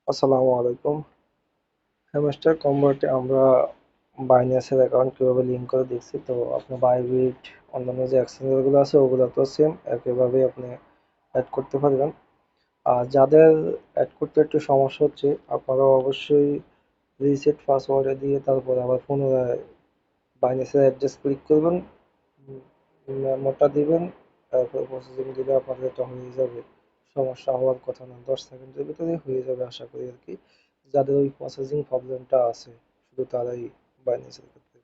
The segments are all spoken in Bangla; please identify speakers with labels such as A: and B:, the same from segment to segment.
A: আসসালামু আলাইকুম। হ্যামস্টার কনভার্টে আমরা বাইন্যান্সের অ্যাকাউন্ট কিভাবে লিঙ্ক করে দেখছি। তো আপনার বাইবিট অন্যান্য যে এক্সচেঞ্জারগুলো আছে ওগুলো তো সেম একইভাবে আপনি অ্যাড করতে পারবেন। আর যাদের অ্যাড করতে একটু সমস্যা হচ্ছে আপনারা অবশ্যই রিসেট পাসওয়ার্ডে দিয়ে তারপরে আবার পুনরায় বাইন্যান্সের অ্যাড্রেস ক্লিক করবেন, মেমোটা দিবেন, তারপর প্রসেসিং দিলে আপনাদের এটা হয়ে যাবে। সমস্যা হওয়ার কথা না, 10 সেকেন্ডের ভিতরে হয়ে যাবে আশা করি আর কি। যাদের ওই প্রসেসিং প্রবলেমটা আছে শুধু তারাই বাইন্যান্সের ক্ষেত্রে।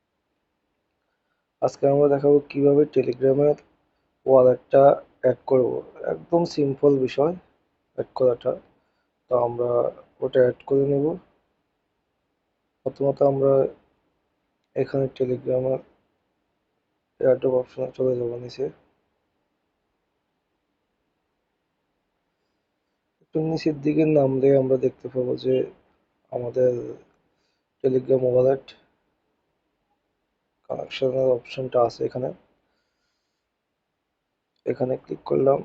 A: আজকে আমরা দেখাবো কিভাবে টেলিগ্রামের ওয়ালেটটা অ্যাড করব। একদম সিম্পল বিষয় অ্যাড করাটা। তো আমরা ওটা অ্যাড করে নেব। প্রথমত আমরা এখানে টেলিগ্রামের এয়ারড্রপ অপশনে চলে যাবো নিচে। একটু নিচের দিকে নামলে আমরা দেখতে পাবো যে আমাদের টেলিগ্রাম ওয়ালেট কানেকশনের অপশনটা আছে এখানে। এখানে ক্লিক করলাম।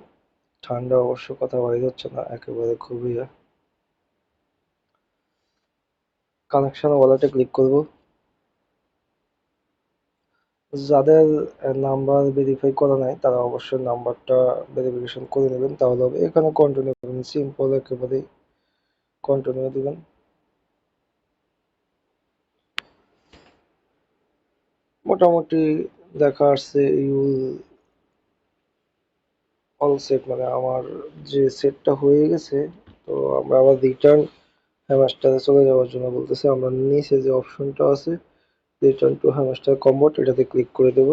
A: ঠান্ডা অবশ্য কথা বাইর হচ্ছে না, একেবারে খুবই। কানেকশন ওয়ালেটে ক্লিক করব। যাদের নাম্বার ভেরিফাই করা নাই তারা অবশ্যই নাম্বারটা ভেরিফিকেশন করে নেবেন, তাহলে হবে। এখানে কন্টিনিউ করবেন, সিম্পল একেবারেই কন্টিনিউ দিবেন। মোটামুটি দেখা আসছে ইউল অল সেট, মানে আমার যে সেটটা হয়ে গেছে। তো আমরা আবার রিটার্ন হ্যামাস্টারে চলে যাওয়ার জন্য বলতেছে, আমরা নিচে যে অপশনটা আছে রিটার্ন টু হ্যামাস্টার কনভার্ট এটাতে ক্লিক করে দেব।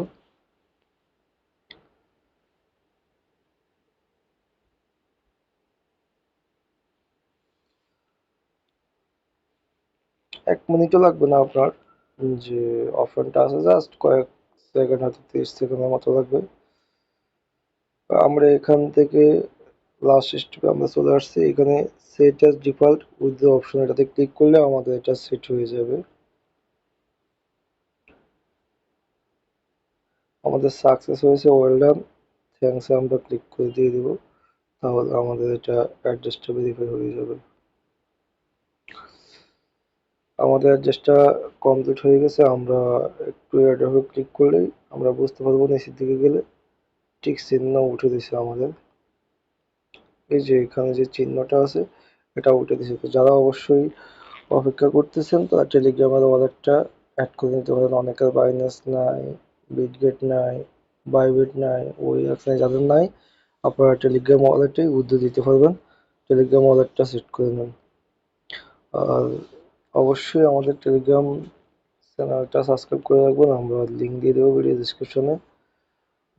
A: এক মিনিটও লাগবে না আপনার, যে অপশনটা আছে জাস্ট কয়েক সেকেন্ড, হয়তো 30 সেকেন্ডের মতো লাগবে। আমরা এখান থেকে লাস্ট স্টেপে আমরা চলে আসছি। এখানে set as default with option এটাতে ক্লিক করলে আমাদের এটা সেট হয়ে যাবে। আমাদের সাকসেস হয়েছে, ওয়েল ডান, থ্যাঙ্কস আমরা ক্লিক করে দিয়ে দিব। তাহলে আমাদের এটা অ্যাড্রেসটা ভেরিফাই হয়ে যাবে। আমাদের অ্যাড্রেসটা কমপ্লিট হয়ে গেছে। আমরা একটু এয়ারড্রপে ক্লিক করলেই আমরা বুঝতে পারবো নিচের দিকে গেলে ঠিক চিহ্ন উঠে দিছে আমাদের। এই যে এখানে যে চিহ্নটা আছে এটা উঠে দিছে। তো যারা অবশ্যই অপেক্ষা করতেছেন তারা টেলিগ্রামের ওয়ালেটটা অ্যাড করে নিতে পারেন। অনেকের বাইন্যান্স নাই, বিটগেট নাই, বাইবিট নাই, ওই এখানে যাদের নাই আপনারা টেলিগ্রাম ওয়ালেটেই উদ্যোগ দিতে পারবেন। টেলিগ্রাম ওয়ালেটটা সেট করে নেন। আর অবশ্যই আমাদের টেলিগ্রাম চ্যানেলটা সাবস্ক্রাইব করে রাখবেন, আমরা লিঙ্ক দিয়ে দেবো ভিডিও ডিসক্রিপশনে।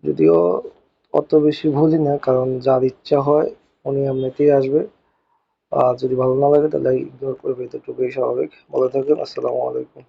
A: যদিও অত বেশি ভুলি না, কারণ যার ইচ্ছা হয় উনি এমনিতেই আসবে। আর যদি ভালো না লাগে তাহলে ইগনোর করবে, এতটুকুই স্বাভাবিক। ভালো থাকবেন, আসসালামু আলাইকুম।